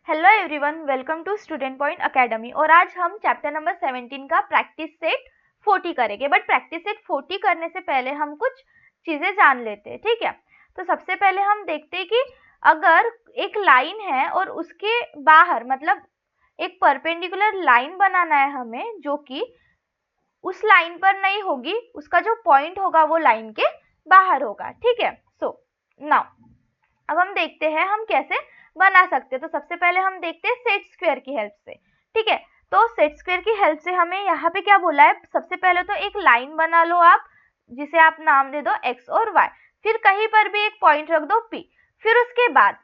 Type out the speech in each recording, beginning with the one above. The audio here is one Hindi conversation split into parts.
Hello everyone, welcome to student point academy. और आज हम चैप्टर नंबर 17 का प्रैक्टिस सेट 40 करेंगे। बट प्रैक्टिस सेट 40 करने से पहले हम कुछ चीजें जान लेते हैं, ठीक है। तो सबसे पहले हम देखते हैं कि अगर एक लाइन है और उसके बाहर मतलब एक परपेंडिकुलर लाइन बनाना है हमें, जो कि उस लाइन पर नहीं होगी, उसका जो पॉइंट होगा वो लाइन के बाहर होगा, ठीक है। सो नाउ अब हम देखते हैं हम कैसे बना सकते हैं। तो सबसे पहले हम देखते हैं सेट स्क्वायर की हेल्प से, ठीक है। तो सेट स्क्वायर की हेल्प से हमें यहाँ पे क्या बोला है, सबसे पहले तो एक लाइन बना लो आप, जिसे आप नाम दे दो x और y, फिर कहीं पर भी एक पॉइंट रख दो p। फिर उसके बाद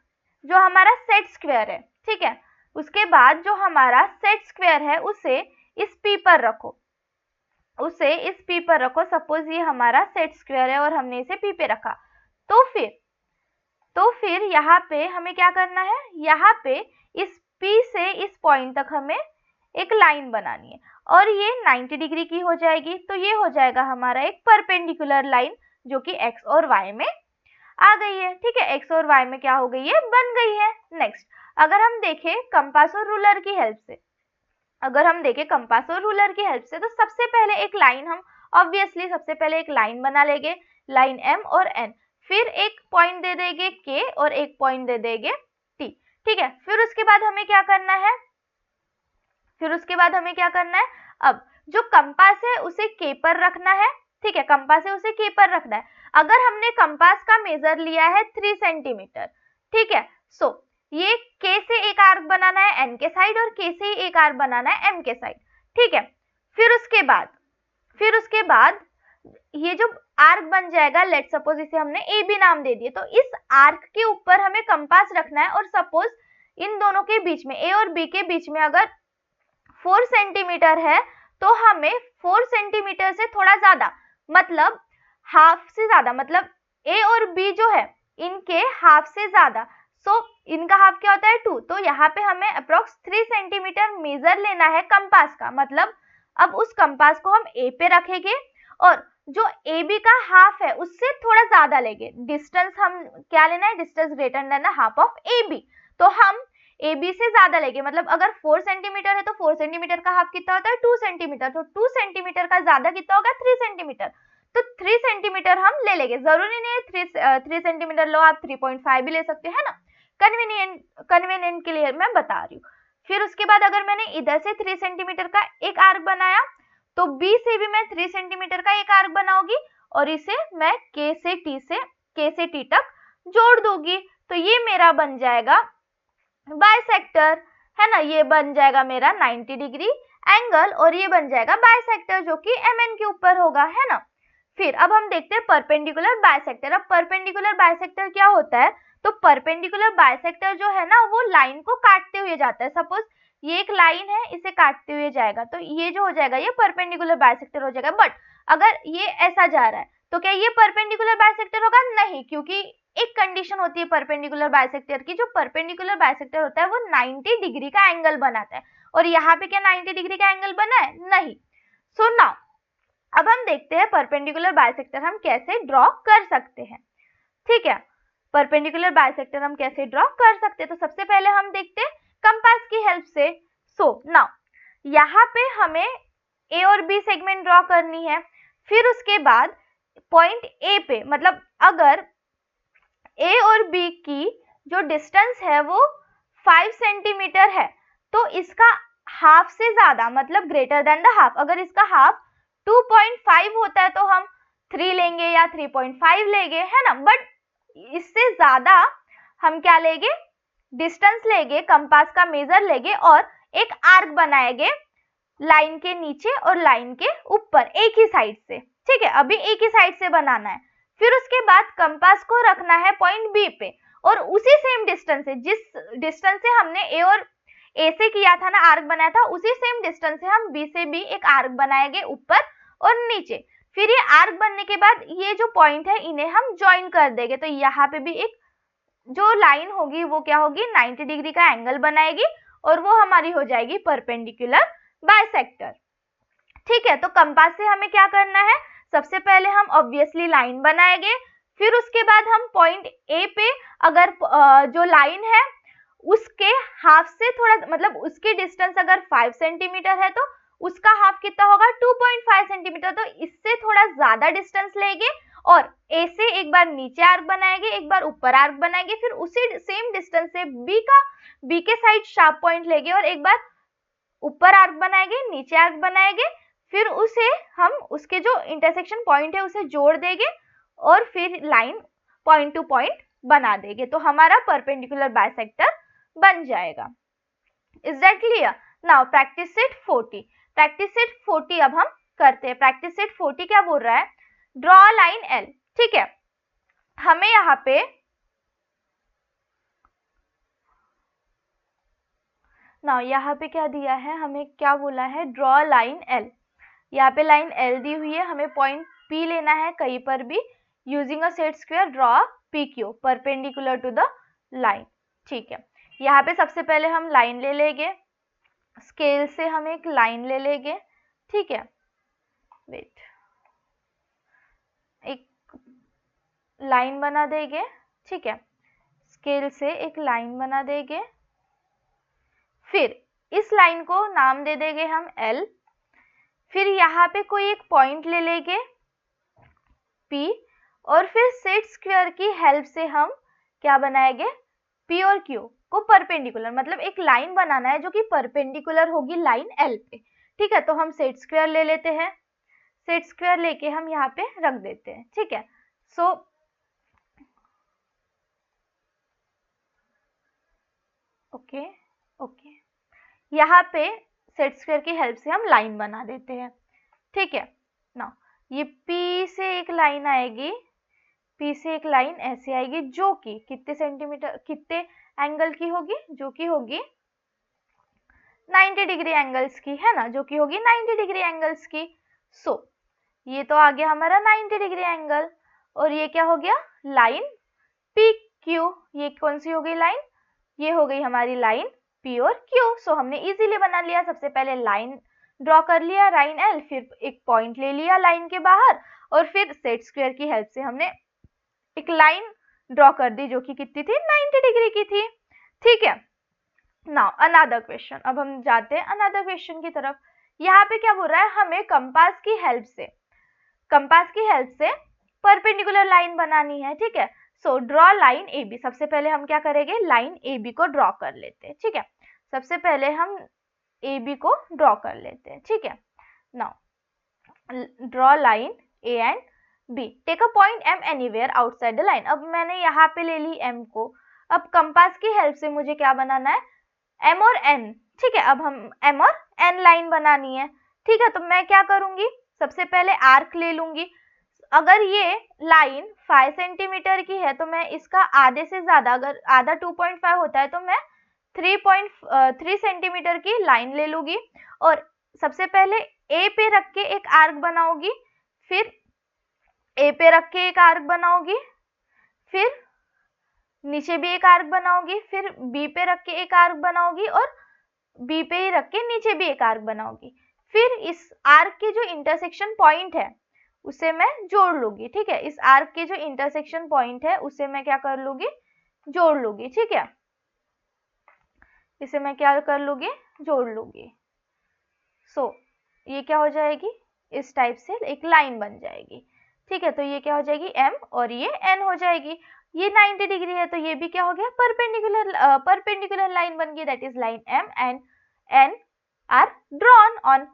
जो हमारा सेट स्क्वायर है, ठीक है, उसके बाद जो हमारा सेट स्क्वायर है उसे इस p पर रखो, उसे इस p पर रखो। सपोज ये हमारा सेट स्क्वायर है और हमने इसे p पे रखा। तो फिर यहाँ पे हमें क्या करना है, यहाँ पे इस P से इस पॉइंट तक हमें एक लाइन बनानी है और ये 90 डिग्री की हो जाएगी। तो ये हो जाएगा हमारा एक परपेंडिकुलर लाइन जो कि x और y में आ गई है, ठीक है। x और y में क्या हो गई है, बन गई है। नेक्स्ट, अगर हम देखें कंपास और रूलर की हेल्प से, तो सबसे पहले एक लाइन हम ऑब्वियसली सबसे पहले एक लाइन बना लेंगे, लाइन m और n। फिर एक पॉइंट दे देंगे k और एक पॉइंट दे देंगे t, ठीक है। फिर उसके बाद हमें क्या करना है, अब जो कंपास है उसे k पर रखना है, ठीक है। कंपास है उसे k पर रखना है। अगर हमने कंपास का मेजर लिया है 3 सेंटीमीटर, ठीक है। सो ये k से एक आर्क बनाना है n के साइड और k से एक आर्क बनाना है m के साइड, ठीक है। फिर उसके बाद ये जो आर्क बन जाएगा, लेट सपोज इसे हमने ए बी नाम दे दिए, तो इस आर्क के ऊपर हमें कंपास रखना है। और सपोज इन दोनों के बीच में, ए और बी के बीच में अगर 4 सेंटीमीटर है, तो हमें 4 सेंटीमीटर से थोड़ा ज्यादा, मतलब हाफ से ज्यादा, मतलब ए और बी जो है इनके हाफ से ज्यादा, सो इनका हाफ क्या होता है 2। तो यहाँ पे हमें अप्रोक्स 3 सेंटीमीटर मेजर लेना है कंपास का। मतलब अब उस कंपास को हम ए पे रखेंगे और जो ए बी का हाफ है उससे थोड़ा ज्यादा लेंगे। डिस्टेंस हम क्या लेना है, distance greater than half of A B. तो हम ए बी से ज्यादा लेंगे, मतलब अगर 4 सेंटीमीटर है तो 4 सेंटीमीटर का हाफ कितना होता है, 2 सेंटीमीटर। तो 2 सेंटीमीटर का ज्यादा कितना होगा, 3 सेंटीमीटर। तो 3 सेंटीमीटर हम ले लेंगे, जरूरी नहीं है 3 सेंटीमीटर लो, आप 3.5 भी ले सकते हैं ना, कन्वीनियंट के लिए मैं बता रही हूँ। फिर उसके बाद अगर मैंने इधर से 3 सेंटीमीटर का एक आर्क बनाया, तो B से भी मैं 3 सेंटीमीटर का एक आर्क बनाऊंगी और इसे मैं K से T तक जोड़ दूंगी। तो ये मेरा बन जाएगा बाइसेक्टर, है ना। ये बन जाएगा मेरा 90 डिग्री एंगल और ये बन जाएगा बाइसेक्टर जो कि MN के ऊपर होगा, है ना। फिर अब हम देखते हैं परपेंडिकुलर बाइसेक्टर। अब परपेंडिकुलर बाइसेक्टर क्या होता है, तो परपेंडिकुलर बाइसेक्टर जो है ना वो लाइन को काटते हुए जाता है। सपोज ये एक लाइन है, इसे काटते हुए जाएगा, तो ये जो हो जाएगा ये परपेंडिकुलर बाइसेक्टर हो जाएगा। बट अगर ये ऐसा जा रहा है तो क्या ये परपेंडिकुलर बाइसेक्टर होगा, नहीं, क्योंकि एक कंडीशन होती है परपेंडिकुलर बाइसेक्टर की। जो परपेंडिकुलर बाइसेक्टर होता है वो 90 डिग्री का एंगल बनाता है, और यहाँ पे क्या 90 डिग्री का एंगल बना है, नहीं। सो नाउ अब हम देखते हैं परपेंडिकुलर बाइसेक्टर हम कैसे ड्रॉ कर सकते हैं, ठीक है। परपेंडिकुलर बाइसेक्टर हम कैसे ड्रॉ कर सकते हैं, तो सबसे पहले हम देखते हैं कंपास की हेल्प से। सो नाउ यहाँ पे हमें ए और बी सेगमेंट ड्रॉ करनी है। फिर उसके बाद पॉइंट ए पे, मतलब अगर ए और बी की जो डिस्टेंस है वो 5 सेंटीमीटर है, तो इसका हाफ से ज्यादा, मतलब ग्रेटर देन द हाफ, अगर इसका हाफ 2.5 होता है तो हम 3 लेंगे या 3.5 लेंगे, है ना। बट इससे ज्यादा हम क्या लेंगे, डिस्टेंस लेंगे, कंपास का मेजर लेंगे और एक आर्क बनाएंगे लाइन के नीचे और लाइन के ऊपर एक ही साइड से, ठीक है। अभी एक ही साइड से बनाना है। फिर उसके बाद कंपास को रखना है पॉइंट बी पे और उसी सेम डिस्टेंस से, जिस डिस्टेंस से हमने ए से किया था ना, आर्क बनाया था, उसी सेम डिस्टेंस से हम बी से भी एक आर्क बनाएंगे ऊपर और नीचे। फिर ये आर्क बनने के बाद ये जो पॉइंट है इन्हें हम ज्वाइन कर देंगे। तो यहाँ पे भी एक जो लाइन होगी वो क्या होगी, 90 डिग्री का एंगल बनाएगी और वो हमारी हो जाएगी परपेंडिकुलर बाइसेक्टर, ठीक है। तो कंपास से हमें क्या करना है, सबसे पहले हम ऑब्वियसली लाइन बनाएंगे। फिर उसके बाद हम पॉइंट ए पे अगर जो लाइन है उसके हाफ से थोड़ा, मतलब उसकी डिस्टेंस अगर 5 सेंटीमीटर है तो उसका हाफ कितना होगा 2.5 सेंटीमीटर। तो इससे थोड़ा ज्यादा डिस्टेंस लेंगे और ए से एक बार नीचे आर्क बनाएंगे, एक बार ऊपर आर्क बनाएंगे, फिर उसी सेम डिस्टेंस से बी के साइड शार्प पॉइंट लेंगे और एक बार ऊपर आर्क बनाएंगे, नीचे आर्क बनाएंगे, फिर उसे हम उसके जो इंटरसेक्शन पॉइंट है उसे जोड़ देंगे और फिर लाइन पॉइंट टू पॉइंट बना देंगे, तो हमारा परपेंडिकुलर बाइसेक्टर बन जाएगा। Is that clear? Now practice set 40। Practice set 40 अब हम करते हैं। प्रैक्टिस सेट 40 क्या बोल रहा है, ड्रॉ लाइन एल। ठीक है, हमें यहाँ पे ना यहाँ पे क्या दिया है, हमें क्या बोला है, ड्रॉ लाइन एल। यहाँ पे लाइन एल दी हुई है, हमें पॉइंट पी लेना है कहीं पर भी। Using a set square draw P Q perpendicular to the line. ठीक है, यहाँ पे सबसे पहले हम लाइन ले लेंगे, स्केल से हम एक लाइन ले लेंगे। ठीक है, वेट, एक लाइन बना देंगे। ठीक है, स्केल से एक लाइन बना देंगे, फिर इस लाइन को नाम दे देंगे हम एल। फिर यहाँ पे कोई एक पॉइंट ले लेंगे P और फिर सेट स्क्वायर की हेल्प से हम क्या बनाएंगे, P और Q को परपेंडिकुलर, मतलब एक लाइन बनाना है जो कि परपेंडिकुलर होगी लाइन L पे। ठीक है, तो हम सेट स्क्वायर ले लेते हैं, सेट स्क्वायर लेके हम यहाँ पे रख देते हैं। ठीक है, सो ओके, यहाँ पे सेट स्क्वायर की हेल्प से हम लाइन बना देते हैं। ठीक है, ना ये P से एक लाइन आएगी, P से एक लाइन ऐसे आएगी जो कि कितने सेंटीमीटर, कितने एंगल की होगी, जो कि होगी 90 डिग्री एंगल्स की, है ना, जो कि होगी 90 डिग्री एंगल्स की। सो ये तो आ गया हमारा 90 डिग्री एंगल, और ये क्या हो गया, लाइन पी क्यू। ये कौन सी हो गई लाइन, ये हो गई हमारी लाइन P और Q। सो हमने इजीली बना लिया, सबसे पहले लाइन ड्रॉ कर लिया लाइन L, फिर एक पॉइंट ले लिया लाइन के बाहर और फिर सेट स्क्वायर की हेल्प से हमने एक लाइन ड्रॉ कर दी जो कि कितनी थी, 90 डिग्री की थी। ठीक है, नाउ अनदर क्वेश्चन। अब हम जाते हैं अनदर क्वेश्चन की तरफ। यहाँ पे क्या बोल रहा है, हमें कंपास की हेल्प से परपेंडिकुलर लाइन बनानी है। ठीक है, so draw line A B. सबसे पहले हम क्या करेंगे, लाइन ए बी को ड्रॉ कर लेते हैं। ठीक है, सबसे पहले हम ए बी को ड्रॉ कर लेते हैं। ठीक है, now draw line A and B, take a point M anywhere outside the line. अब मैंने यहाँ पे ले ली एम को, अब कंपास की हेल्प से मुझे क्या बनाना है, एम और एन। ठीक है, अब हम एम और एन लाइन बनानी है। ठीक है, तो मैं क्या करूंगी, सबसे पहले आर्क ले लूंगी। अगर ये लाइन 5 सेंटीमीटर की है तो मैं इसका आधे से ज्यादा, अगर आधा 2.5 होता है तो मैं 3.3 सेंटीमीटर की लाइन ले लूंगी और सबसे पहले ए पे रख के एक आर्क बनाऊंगी, फिर ए पे रख के एक आर्क बनाऊंगी, फिर नीचे भी एक आर्क बनाऊंगी, फिर बी पे रख के एक आर्क बनाऊंगी और बी पे ही रख के नीचे भी एक आर्क बनाऊंगी। फिर इस आर्क के जो इंटरसेक्शन पॉइंट है उसे मैं जोड़ लूंगी। ठीक है, इस आर्क के जो इंटरसेक्शन पॉइंट है उसे मैं क्या कर लूंगी, जोड़ लूंगी। ठीक है, इसे मैं क्या कर लूंगी, जोड़ लूंगी। सो ये क्या हो जाएगी, इस टाइप से एक लाइन बन जाएगी। ठीक है, तो ये क्या हो जाएगी, एम और ये एन हो जाएगी। ये 90 डिग्री है तो ये भी क्या हो गया, परपेंडिकुलर लाइन बन गई, that is line M and N are drawn on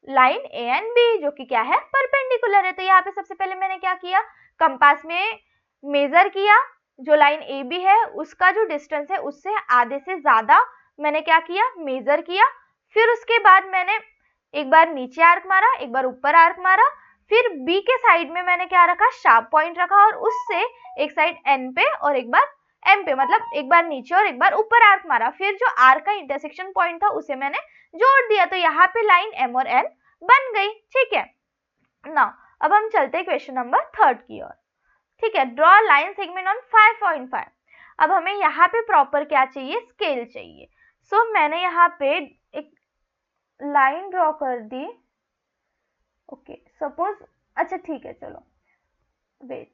line A and B, जो कि क्या है, परपेंडिकुलर है। तो यहाँ पे सबसे पहले मैंने क्या किया, कंपास में मेजर किया, जो लाइन ए बी है उसका जो डिस्टेंस है उससे आधे से ज्यादा मैंने क्या किया, मेजर किया। फिर उसके बाद मैंने एक बार नीचे आर्क मारा, एक बार ऊपर आर्क मारा, फिर बी के साइड में मैंने क्या रखा, शार्प पॉइंट रखा और उससे एक साइड एन पे और एक बार एम पे, मतलब एक बार नीचे और एक बार ऊपर आर्क मारा। फिर जो आर्क का इंटरसेक्शन पॉइंट था उसे मैंने जोड़ दिया, तो यहाँ पे लाइन एम और एन बन गई। ठीक है, नाउ अब हम चलते हैं क्वेश्चन नंबर 3 की ओर। ठीक है, ड्रॉ लाइन सेगमेंट ऑन 5.5। अब हमें यहाँ पे प्रॉपर क्या चाहिए, स्केल चाहिए। सो मैंने यहाँ पे एक लाइन ड्रॉ कर दी। ओके, सपोज, अच्छा ठीक है, चलो वेट,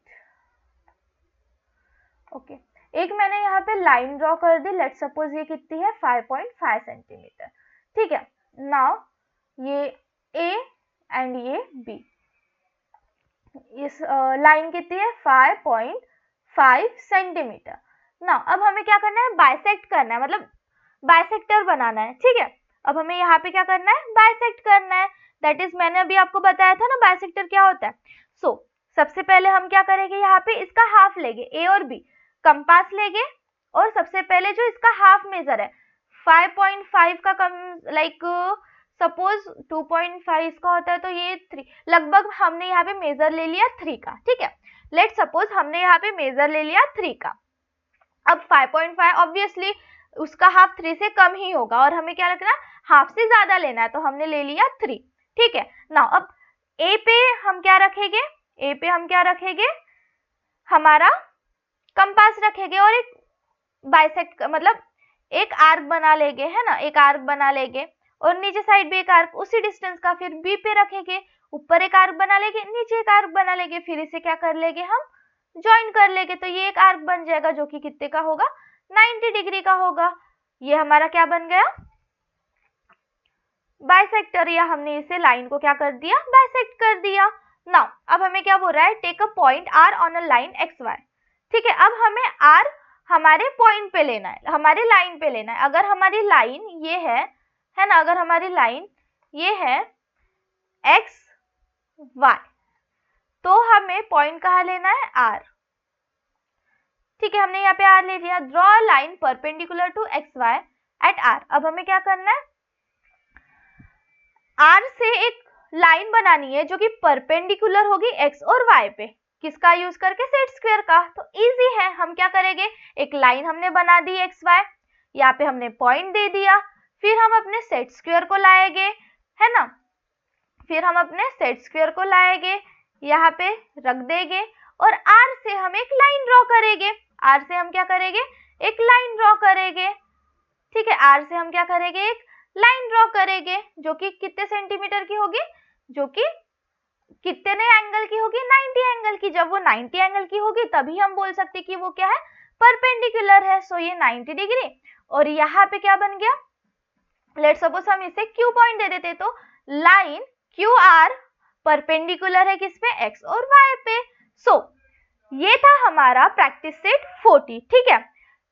ओके, एक मैंने यहाँ पे लाइन ड्रॉ कर दी, लेट सपोज ये कितनी है 5.5 सेंटीमीटर, ठीक है। नाउ ये A एंड ये B, इस लाइन कितनी है 5.5 सेंटीमीटर। नाउ अब हमें क्या करना है, बाइसेक्ट करना है, मतलब बाइसेक्टर बनाना है, ठीक है। अब हमें यहाँ पे क्या करना है, बाइसेक्ट करना है, दैट इज मैंने अभी आपको बताया था ना बाइसेक्टर क्या होता है। सो सबसे पहले हम क्या करेंगे, यहाँ पे इसका हाफ लेंगे, A और B, कंपास लेंगे और सबसे पहले जो इसका हाफ मेजर है 5.5 का कम लाइक सपोज 2.5 का होता है तो ये 3, लगभग हमने यहाँ पे मेजर ले लिया 3 का, ठीक है। लेट सपोज हमने यहाँ पे मेजर ले लिया 3 का। अब 5.5 ऑब्वियसली उसका हाफ 3 से कम ही होगा और हमें क्या रखना है, हाफ से ज्यादा लेना है, तो हमने ले लिया 3, ठीक है। नाउ अब A पे हम क्या रखेंगे, A पे हम क्या रखेंगे, हमारा कंपास रखेंगे और एक बाइसेक्ट मतलब एक आर्क बना लेंगे, है ना, एक आर्क बना लेंगे और नीचे साइड भी एक आर्क उसी डिस्टेंस का फिर B पे रखेंगे, ऊपर एक आर्क बना लेंगे, नीचे एक आर्क बना लेंगे, फिर इसे क्या कर लेंगे, हम ज्वाइन कर लेंगे, तो ये एक आर्क बन जाएगा जो कि कितने का होगा, 90 डिग्री का होगा। ये हमारा क्या बन गया, बाइसेक्टर, या हमने इसे लाइन को क्या कर दिया, बाइसेक्ट कर दिया। नाउ अब हमें क्या बोल रहा है, take a point R on a line XY, ठीक है। अब हमें R हमारे पॉइंट पे लेना है, हमारी लाइन पे लेना है। अगर हमारी लाइन ये है ना, अगर हमारी लाइन ये है XY, तो हमें पॉइंट कहाँ लेना है, R, ठीक है। हमने यहाँ पे R ले लिया, draw a line perpendicular to XY at R। अब हमें क्या करना है, R से एक लाइन बनानी है जो कि परपेंडिकुलर होगी X और Y पे, किसका यूज करके, सेट स्क्वायर का। तो इजी है, हम क्या करेंगे, एक लाइन हमने बना दी XY, यहाँ पे हमने पॉइंट दे दिया, फिर हम अपने सेट स्क्वायर को लाएंगे, है ना, फिर हम अपने सेट स्क्वायर को लाएंगे, यहाँ पे रख देंगे और R से हम एक लाइन ड्रॉ करेंगे, R से हम क्या करेंगे, एक लाइन ड्रॉ करेंगे, ठीक है। R से हम क्या करेंगे, एक लाइन ड्रॉ करेंगे जो कि कितने सेंटीमीटर की होगी, जो कि कितने एंगल की होगी, 90 एंगल की। जब वो 90 एंगल की होगी तभी हम बोल सकते कि वो क्या है, परपेंडिकुलर है। सो ये 90 डिग्री, और यहाँ पे क्या बन गया, लेट सपोज हम इसे Q पॉइंट दे देते, तो लाइन QR परपेंडिकुलर है किस पे, X और Y पे। सो ये था हमारा प्रैक्टिस सेट 40, ठीक है।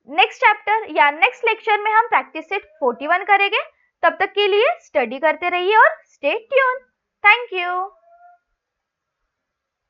नेक्स्ट चैप्टर या नेक्स्ट लेक्चर में हम प्रैक्टिस सेट 41 करेंगे। तब तक के लिए स्टडी करते रहिए और स्टे ट्यून। Thank you.